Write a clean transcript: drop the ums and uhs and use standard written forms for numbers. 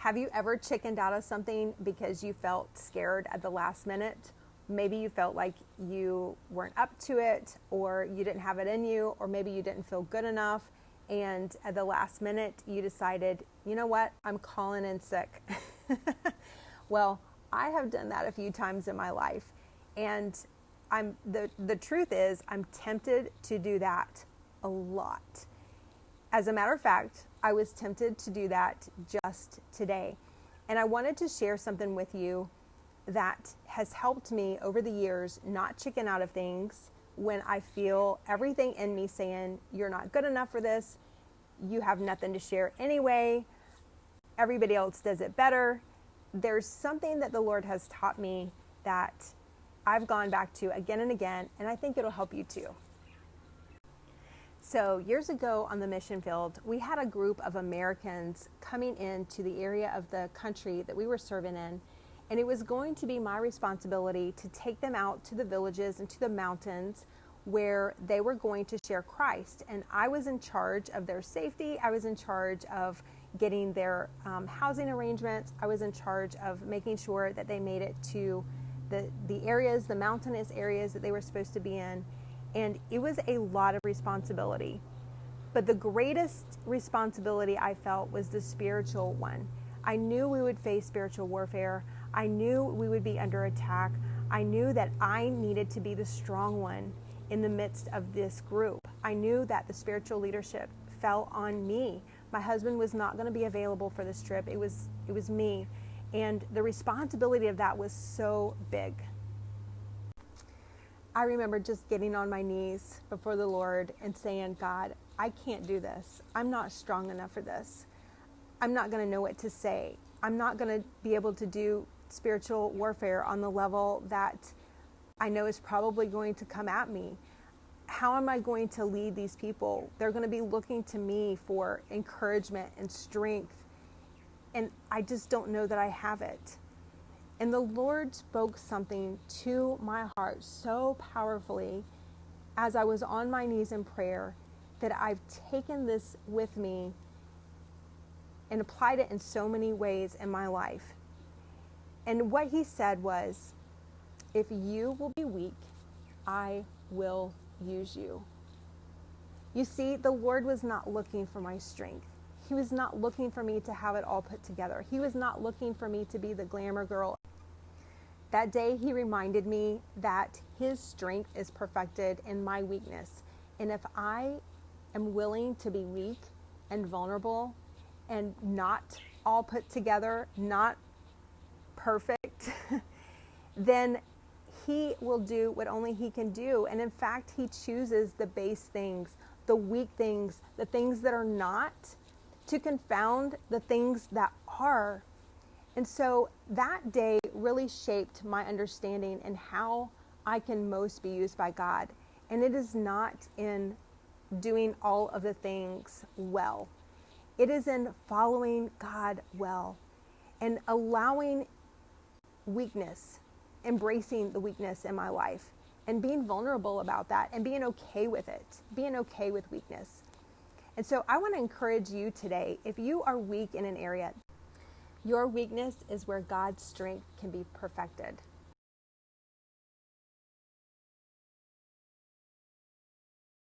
Have you ever chickened out of something because you felt scared at the last minute? Maybe you felt like you weren't up to it, or you didn't have it in you, or maybe you didn't feel good enough. And at the last minute, you decided, you know what, I'm calling in sick. Well, I have done that a few times in my life. And the truth is, I'm tempted to do that a lot. As a matter of fact, I was tempted to do that just today. And I wanted to share something with you that has helped me over the years not chicken out of things when I feel everything in me saying, you're not good enough for this, you have nothing to share anyway, everybody else does it better. There's something that the Lord has taught me that I've gone back to again and again, and I think it'll help you too. So years ago on the mission field, we had a group of Americans coming into the area of the country that we were serving in, and it was going to be my responsibility to take them out to the villages and to the mountains where they were going to share Christ. And I was in charge of their safety. I was in charge of getting their housing arrangements. I was in charge of making sure that they made it to the areas, the mountainous areas that they were supposed to be in. And it was a lot of responsibility. But the greatest responsibility I felt was the spiritual one. I knew we would face spiritual warfare. I knew we would be under attack. I knew that I needed to be the strong one in the midst of this group. I knew that the spiritual leadership fell on me. My husband was not going to be available for this trip. It was me. And the responsibility of that was so big. I remember just getting on my knees before the Lord and saying, God, I can't do this. I'm not strong enough for this. I'm not going to know what to say. I'm not going to be able to do spiritual warfare on the level that I know is probably going to come at me. How am I going to lead these people? They're going to be looking to me for encouragement and strength. And I just don't know that I have it. And the Lord spoke something to my heart so powerfully as I was on my knees in prayer that I've taken this with me and applied it in so many ways in my life. And what he said was, if you will be weak, I will use you. You see, the Lord was not looking for my strength. He was not looking for me to have it all put together. He was not looking for me to be the glamour girl. That day, he reminded me that his strength is perfected in my weakness. And if I am willing to be weak and vulnerable and not all put together, not perfect, then he will do what only he can do. And in fact, he chooses the base things, the weak things, the things that are not, to confound the things that are. And so that day really shaped my understanding and how I can most be used by God. And it is not in doing all of the things well. It is in following God well and allowing weakness, embracing the weakness in my life and being vulnerable about that and being okay with it, being okay with weakness. And so I want to encourage you today, if you are weak in an area, your weakness is where God's strength can be perfected.